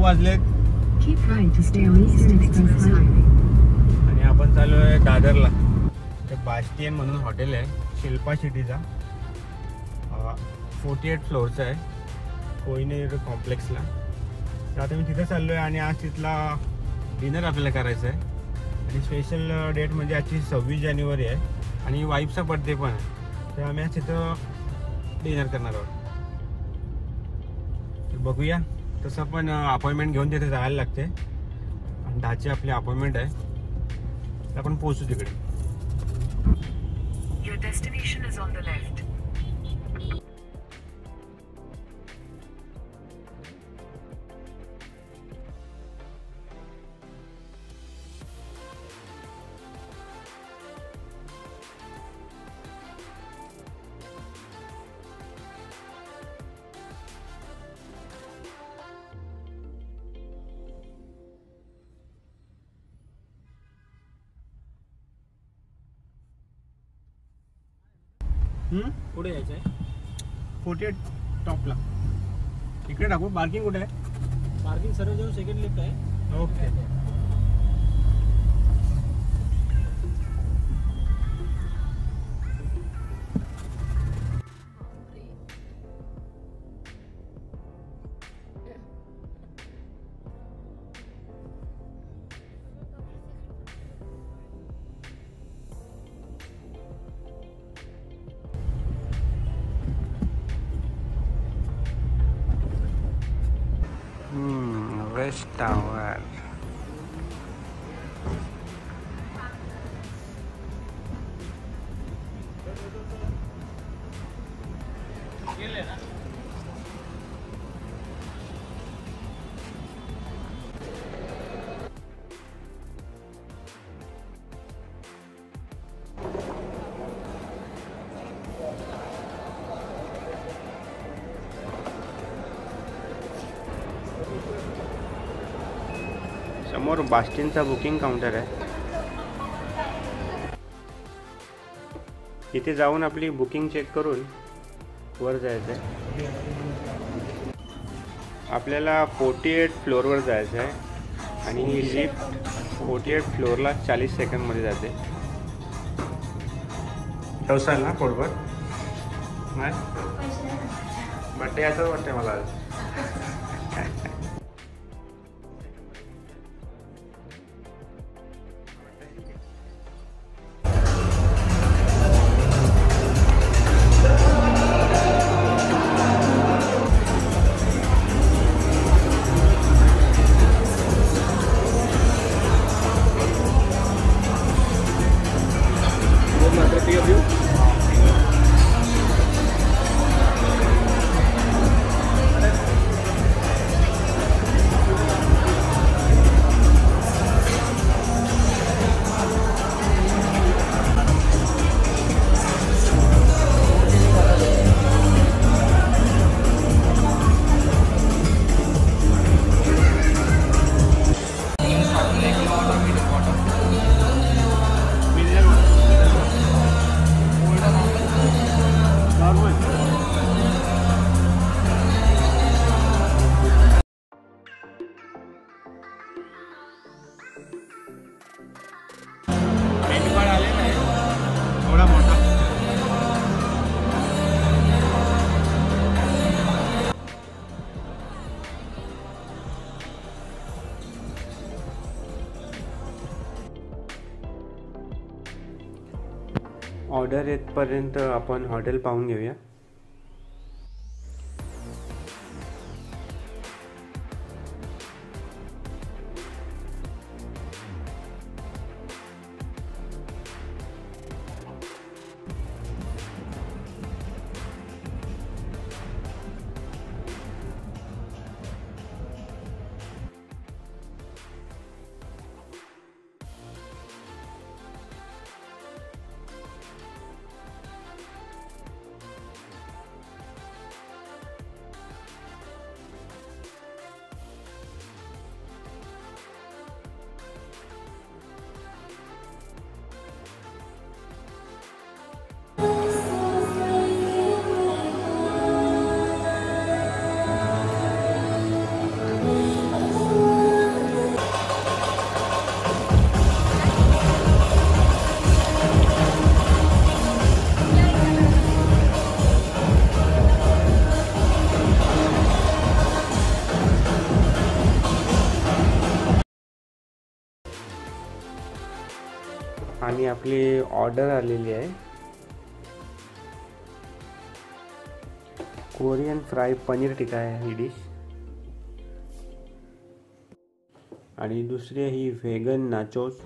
वाजलेत आणि आपण चालू आहे दादरला. ते बास्टियन म्हणून हॉटेल आहे शिल्पा सिटीचा, 48 फ्लोअरचा आहे कोहिनूर कॉम्प्लेक्सला. तर आता मी तिथे चाललो आहे आणि आज तिथला डिनर आपल्याला करायचं आहे. आणि स्पेशल डेट म्हणजे आजची 26 जानेवारी आहे आणि वाईफचा बर्थडे पण आहे. तर आम्ही आज तिथं डिनर करणार आहोत. तर बघूया. तसं पण अपॉइंटमेंट घेऊन तिथे जायला लागते आणि 10ची आपली अपॉइंटमेंट आहे. तर आपण पोहोचू तिकडे. Your destination is on the left. पुढे यायचं आहे 48 टॉपला. इकडे टाकू. पार्किंग कुठे आहे? पार्किंग सर्व जाऊन सेकंड लिफ्ट आहे. ओके. West tower. समोर बास्टिनचा बुकिंग काउंटर आहे. इथे जाऊन आपली बुकिंग चेक करून वर जायचं आहे. आपल्याला 48 फ्लोअरवर जायचं आहे आणि ही लिफ्ट 48 फ्लोअरला 40 सेकंदमध्ये जाते. ठेवसाल ना पोटभर? नाही बड्डे असं वाटतं मला आज. ऑर्डर येतपर्यंत आपण हॉटेल पाहून घेऊया. आणि आपली ऑर्डर आलेली आहे कोरियन फ्राय पनीर टिक्का आहे ही डिश आणि दुसरी आहे ही व्हेगन नाचोस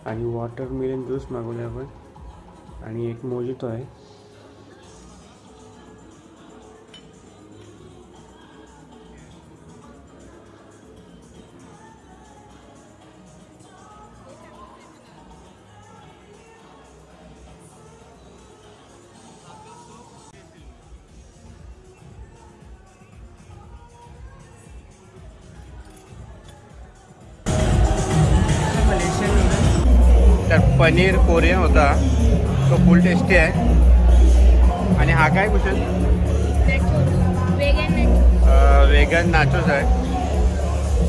आणि वॉटरमेलन ज्यूस मागवले आपण आणि एक मोजितो आहे. तर पनीर कोरियन होता तो फुल टेस्टी आहे. आणि हा काय कुशल वेगन नाचोस आहे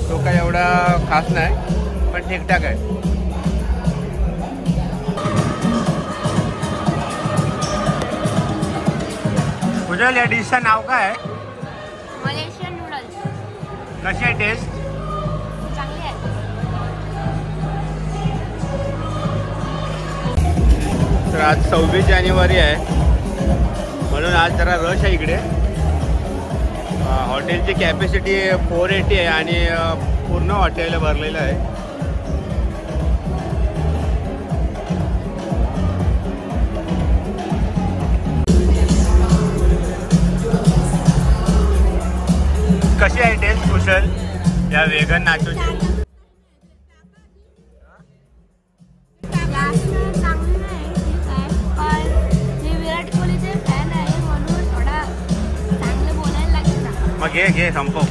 तो काय एवढा खास नाही पण ठीकठाक आहे. कुशल या डिशचं नाव काय आहे? Malaysian noodles. कशी आहे टेस्ट? चांगली आहे. तर आज 26 जानेवारी आहे म्हणून आज जरा रश आहे इकडे. हॉटेलची कॅपॅसिटी 480 आहे आणि पूर्ण हॉटेल भरलेलं आहे. कशी आहे टेस्ट कुशल या वेगन नाचोची? मग घे संपव.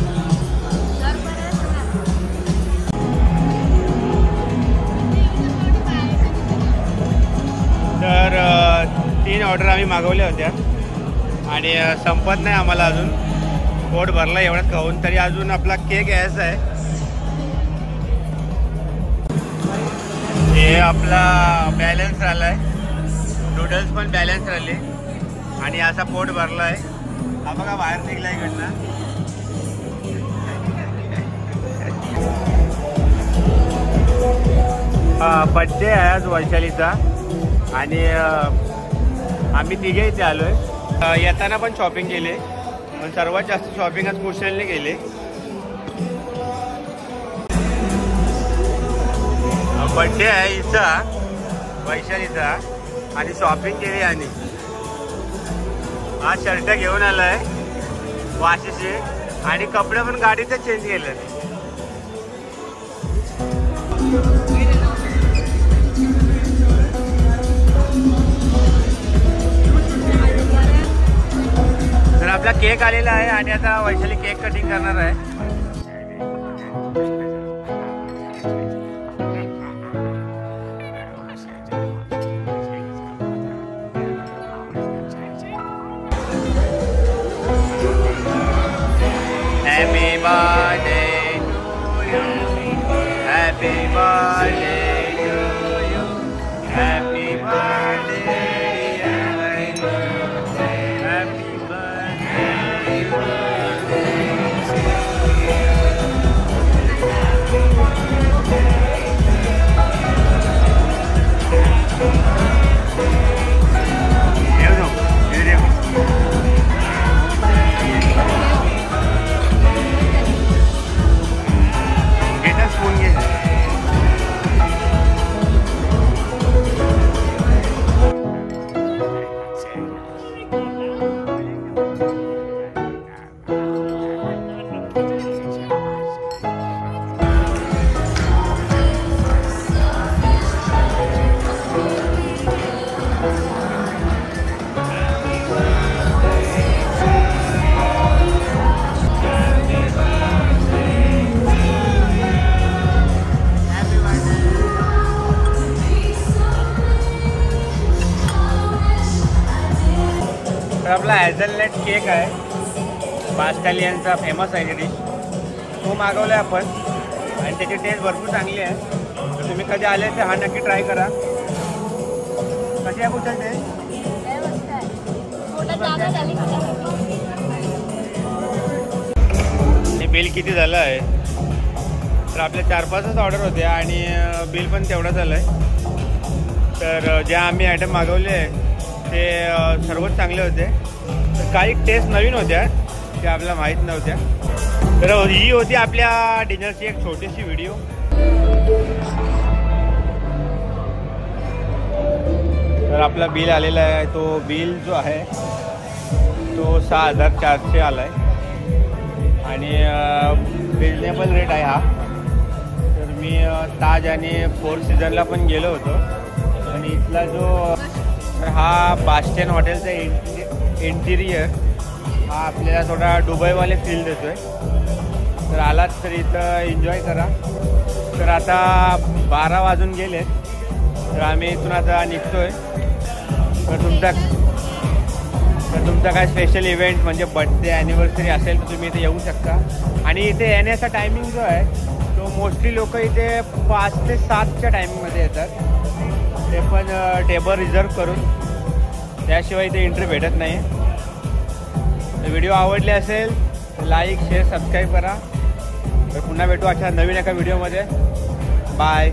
तर 3 ऑर्डर आम्ही मागवल्या होत्या आणि संपत नाही आम्हाला अजून. पोट भरला एवढंच खाऊन तरी अजून आपला केक यायचा आहे. हे आपला बॅलन्स राहिलाय नूडल्स पण बॅलन्स राहिले आणि असा पोट भरला आहे. हा बघा बाहेर निघलाय इकडनं. बड्डे आहे आज वैशालीचा आणि आम्ही तिघे इथे आलोय. येताना पण शॉपिंग केले पण सर्वात जास्त शॉपिंग आज कुशलने केले. बड्डे आहे हिचा वैशालीचा आणि शॉपिंग केली आणि हा शर्ट घेऊन आलाय वाशीचे आणि कपडे पण गाडीतच चेंज केले. तर आपला केक आलेला आहे आणि आता वैशाली केक कटिंग करणार आहे. Happy birthday to you. Happy birthday to you. Happy birthday dear. Happy birthday to आपला हॅझलनट केक आहे पास्टालियनचा फेमस आहे डिश तो मागवला आहे आपण आणि त्याची टेस्ट भरपूर चांगली आहे. तर तुम्ही कधी आले तर हा नक्की ट्राय करा. कशी आहे कुठं टेस्ट? बिल किती झालं आहे तर आपल्या 4-5च ऑर्डर होते आणि बिल पण तेवढं झालं आहे. तर जे आम्ही आयटम मागवले ते सर्वच चांगले होते. तर काही टेस्ट नवीन होत्या ते आपल्याला माहीत नव्हत्या. तर ही होती आपल्या डिनरची एक छोटीशी व्हिडिओ. तर आपला बिल आलेला आहे. तो बिल जो आहे तो 6,400 आला आहे आणि रिजनेबल रेट आहे हा. तर मी ताज आणि 4 सीझनला पण गेलो होतो आणि इथला जो तर हा बास्टन हॉटेलचा इंटिरियर हा आपल्याला थोडा दुबईवाले फील देतो आहे. तर आलात तर इथं एन्जॉय करा. तर आता 12 वाजून गेले तर आम्ही इथून आता निघतो आहे. तर तुमचा काय स्पेशल इव्हेंट म्हणजे बर्थडे ॲनिव्हर्सरी असेल तर तुम्ही इथे येऊ शकता. आणि इथे येण्याचा टायमिंग जो आहे तो मोस्टली लोक इथे 5 ते 7च्या टायमिंगमध्ये येतात. ते पण टेबल रिझर्व करून, त्याशिवाय इथे एंट्री भेटत नाही. व्हिडिओ आवडले असेल तर लाईक, शेअर, सबस्क्राईब करा. तर पुन्हा भेटू अशा नवीन एका व्हिडिओमध्ये. बाय.